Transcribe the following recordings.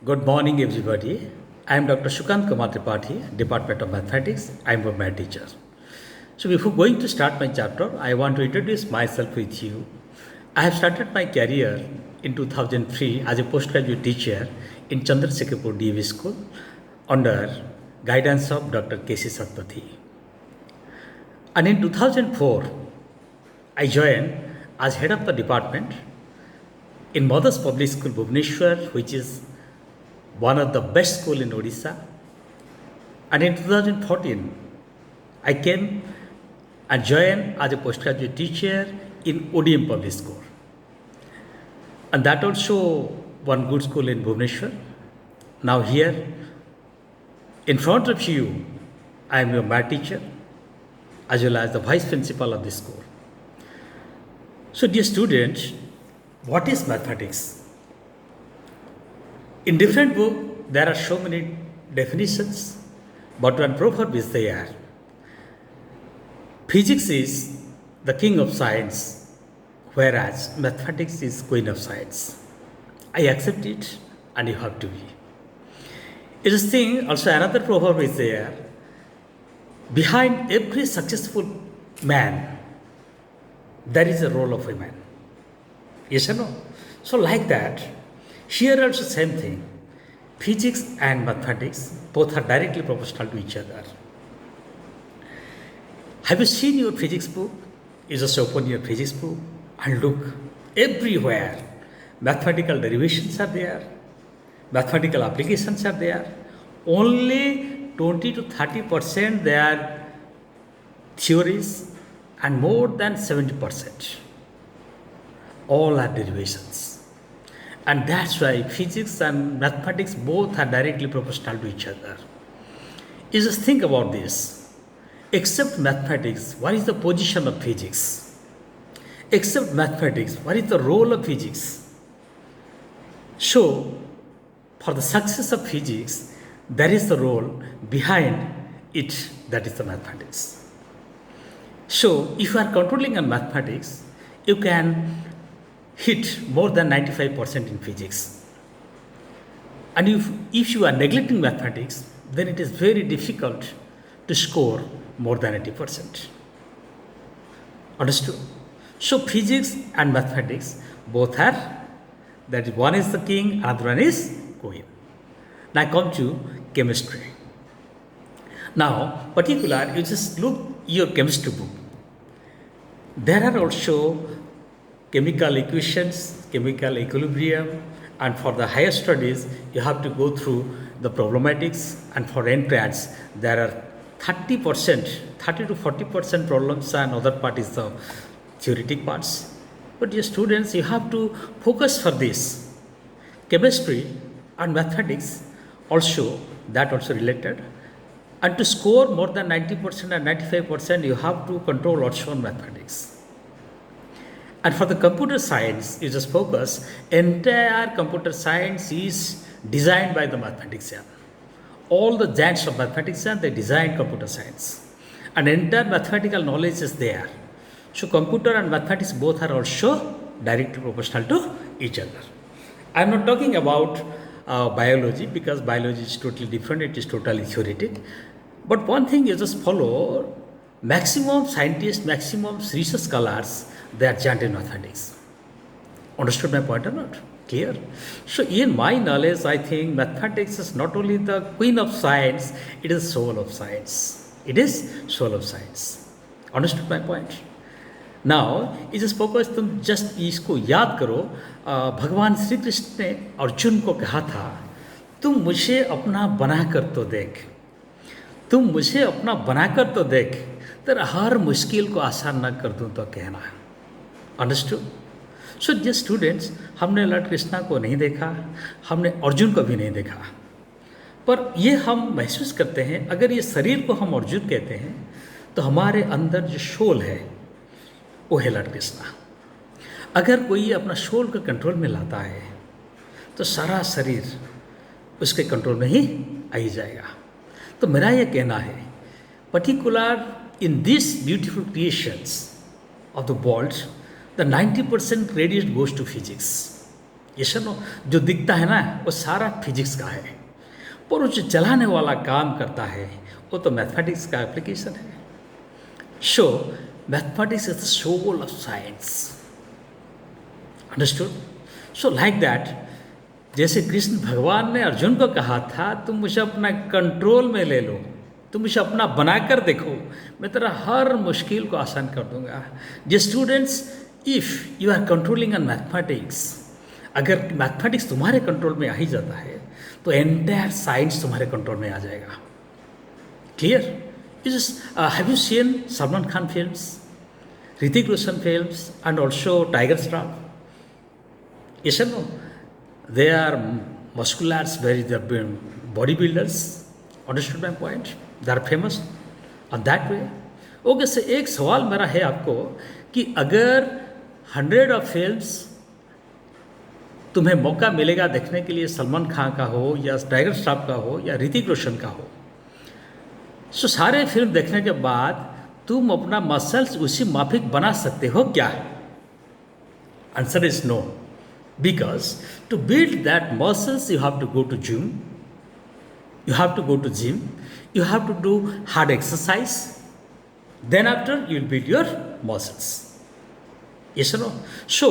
Good morning, everybody. I am Dr. Shukant Kumar Tripathi, Department of Mathematics. I am a math teacher. So, before going to start my chapter, I want to introduce myself with you. I have started my career in 2003 as a postgraduate teacher in Chandrasekhar DV School under guidance of Dr. K.C. Satpathy. And in 2004, I joined as head of the department in Mothers Public School, Bhubaneswar, which is one of the best school in Odisha. And in 2014, I came and joined as a postgraduate teacher in ODM Public School. And that also one good school in Bhubaneswar. Now here, in front of you, I am a math teacher as well as the vice principal of this school. So dear students, what is mathematics? In different book, there are so many definitions, but one proverb is there. Physics is the king of science, whereas mathematics is queen of science. I accept it, and you have to be. It is thing, also another proverb is there. Behind every successful man, there is a role of a man. Yes or no? So like that, here also same thing. Physics and mathematics both are directly proportional to each other. Have you seen your physics book? You just open your physics book and look everywhere. Mathematical derivations are there. Mathematical applications are there. Only 20 to 30% they are theories and more than 70% all are derivations. And that's why physics and mathematics both are directly proportional to each other. You just think about this. Except mathematics, what is the position of physics? Except mathematics, what is the role of physics? So, for the success of physics, there is the role behind it, that is the mathematics. So, if you are controlling on mathematics, you can hit more than 95% in physics. And if you are neglecting mathematics, then it is very difficult to score more than 80%. Understood? So physics and mathematics both are, that is, one is the king, another one is queen. Now come to chemistry. Now, particular, you just look your chemistry book. There are also chemical equations, chemical equilibrium, and for the higher studies, you have to go through the problematics, and for entrance, there are 30 to 40% problems, and other part is the theoretic parts. But your students, you have to focus for this. Chemistry and mathematics also, that also related. And to score more than 90% and 95%, you have to control also on mathematics. And for the computer science, you just focus, entire computer science is designed by the mathematician. All the giants of mathematician, they design computer science. And entire mathematical knowledge is there. So computer and mathematics both are also directly proportional to each other. I am not talking about biology, because biology is totally different, it is totally theoretic. But one thing you just follow, maximum scientists, maximum research scholars, they are giant in mathematics. Understood my point or not? Clear? So in my knowledge, I think mathematics is not only the queen of science, it is soul of science. It is soul of science. Understood my point? Now, इस focus तुम just इसको याद करो, भगवान श्री कृष्ण ने अर्जुन को कहा था, तुम मुझे अपना बनाकर तो देख, तुम मुझे अपना बनाकर तो देख, तेरा हर मुश्किल को आसान न कर दूं तो कहना. अंडरस्टूड? सो डियर स्टूडेंट्स, हमने लॉर्ड कृष्णा को नहीं देखा, हमने अर्जुन को भी नहीं देखा, पर ये हम महसूस करते हैं, अगर ये शरीर को हम अर्जुन कहते हैं, तो हमारे अंदर जो सोल है वो है लॉर्ड कृष्णा. अगर कोई अपना सोल को कंट्रोल में लाता है, तो सारा शरीर उसके कंट्रोल में ही आ ही जाएगा. तो मेरा ये कहना है, particular in this beautiful creations of the world, the 90% credit goes to physics. ये सुनो, जो दिखता है ना वो सारा फिजिक्स का है, पर वो जो चलाने वाला काम करता है वो तो मैथमेटिक्स का एप्लीकेशन है. So mathematics is the soul of science. Understood? So like that, जैसे कृष्ण भगवान ने अर्जुन को कहा था तुम मुझे अपना कंट्रोल में ले लो, तुम मुझे अपना बनाकर देखो, मैं तेरा हर मुश्किल को आसान कर दूंगा. जे students, if you are controlling on mathematics, अगर मैथमेटिक्स तुम्हारे कंट्रोल में आ ही जाता है तो एंटायर साइंस तुम्हारे कंट्रोल में आ जाएगा. Clear? Have you seen Salman Khan films, Hrithik Roshan films and also tiger Shroff? Yes or no? They are musculars, very the bodybuilders. Understood my point? They are famous on that way. Okay, से एक सवाल मेरा है आपको कि अगर 100 ऑफ फिल्म्स तुम्हें मौका मिलेगा देखने के लिए, सलमान खान का हो या टाइगर श्रॉफ का हो या ऋतिक रोशन का हो, सो सारे फिल्म देखने के बाद तुम अपना मसल्स उसी माफिक बना सकते हो क्या? Answer is no. Because to build that muscles, you have to go to gym. You have to go to gym. You have to do hard exercise. Then after you will build your muscles. Yes or no? So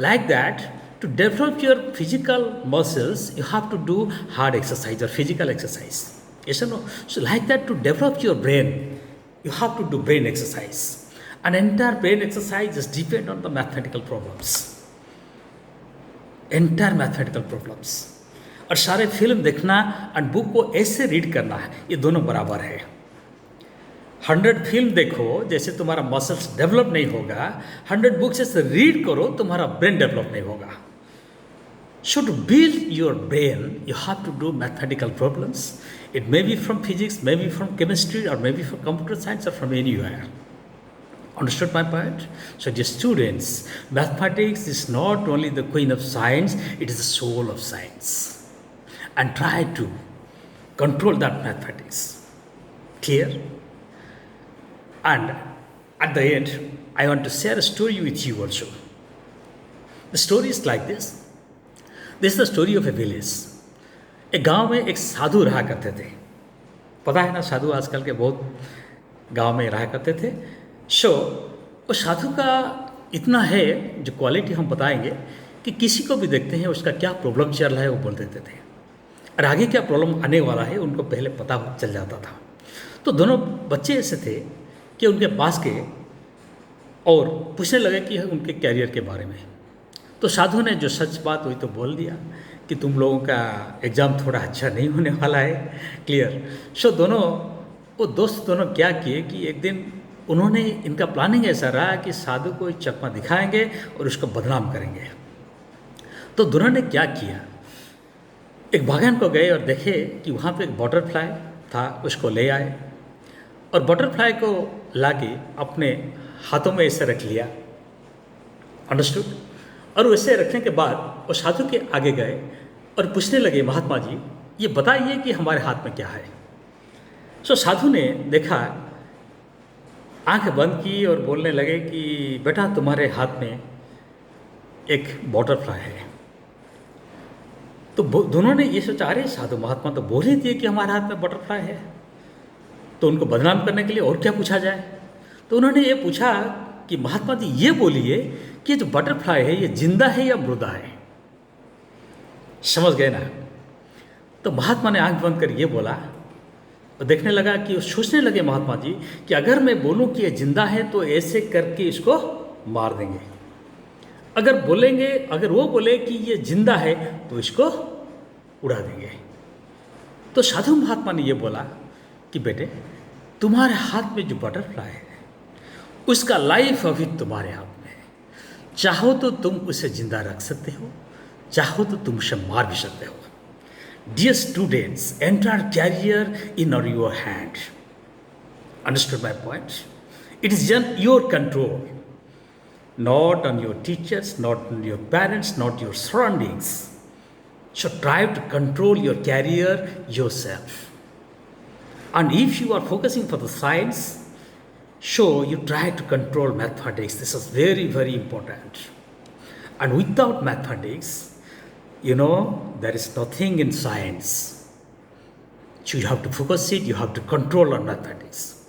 like that, to develop your physical muscles, you have to do hard exercise or physical exercise. Yes or no? So like that, to develop your brain, you have to do brain exercise. An entire brain exercise is depend on the mathematical problems. Entire mathematical problems. और सारे film देखना और book को ऐसे read करना है, ये दोनों बराबर है. 100 फिल्म देखो, जैसे तुम्हारा मसल्स डेवलप नहीं होगा, 100 बुक्स ऐसे रीड करो, तुम्हारा ब्रेन डेवलप नहीं होगा. So to build your brain you have to do mathematical problems. It may be from physics, may be from chemistry, और may be from computer science, और from anywhere. Understood my point? So dear students, mathematics is not only the queen of science, it is the soul of science. And try to control that mathematics. Clear? And at the end, I want to share a story with you also. The story is like this. This is the story of a village. एक गांव में एक साधु रहा करते थे. पता है ना, साधु आजकल के बहुत गांव में रहा करते थे. वो साधु का इतना है, जो क्वालिटी हम बताएंगे, कि किसी को भी देखते हैं उसका क्या प्रॉब्लम चल रहा है वो बोल देते थे, और आगे क्या प्रॉब्लम आने वाला है उनको पहले पता चल जाता था. तो दोनों बच्चे ऐसे थे कि उनके पास गए और पूछने लगे कि उनके कैरियर के बारे में. तो साधु ने जो सच बात हुई तो बोल दिया कि तुम लोगों का एग्ज़ाम थोड़ा अच्छा नहीं होने वाला है. क्लियर? सो वो दोस्त दोनों क्या किए कि एक दिन उन्होंने, इनका प्लानिंग ऐसा रहा कि साधु को चकमा दिखाएंगे और उसको बदनाम करेंगे. तो दोनों ने क्या किया, एक बागान को गए और देखे कि वहाँ पे एक बटरफ्लाई था, उसको ले आए और बटरफ्लाई को लाके अपने हाथों में ऐसे रख लिया. अंडरस्टूड? और वैसे रखने के बाद वो साधु के आगे गए और पूछने लगे, महात्मा जी ये बताइए कि हमारे हाथ में क्या है. सो साधु ने देखा, आंखें बंद की और बोलने लगे कि बेटा तुम्हारे हाथ में एक बटरफ्लाई है. तो दोनों ने ये सोचा, अरे साधु महात्मा तो बोल ही दिए कि हमारे हाथ में बटरफ्लाई है, तो उनको बदनाम करने के लिए और क्या पूछा जाए. तो उन्होंने ये पूछा कि महात्मा जी ये बोलिए कि जो बटरफ्लाई है ये जिंदा है या मुर्दा है. समझ गए ना? तो महात्मा ने आंख बंद कर ये बोला और देखने लगा कि सोचने लगे महात्मा जी कि अगर मैं बोलूं कि ये जिंदा है तो ऐसे करके इसको मार देंगे, अगर वो बोले कि ये जिंदा है तो इसको उड़ा देंगे. तो साधु महात्मा ने ये बोला कि बेटे तुम्हारे हाथ में जो बटरफ्लाई है उसका लाइफ अभी तुम्हारे हाथ में है. चाहो तो तुम उसे जिंदा रख सकते हो, चाहो तो तुम उसे मार भी सकते हो. Dear students, entire career in your hand. Understood my point? It is in your control, not on your teachers, not on your parents, not your surroundings. So try to control your career yourself. And if you are focusing for the science, so you try to control mathematics. This is very, very important. And without mathematics, You know, there is nothing in science. So you have to focus it, you have to control on mathematics.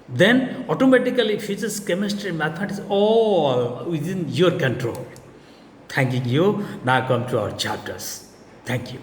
Then automatically physics, chemistry, mathematics all within your control. Thanking you. Now come to our chapters. Thank you.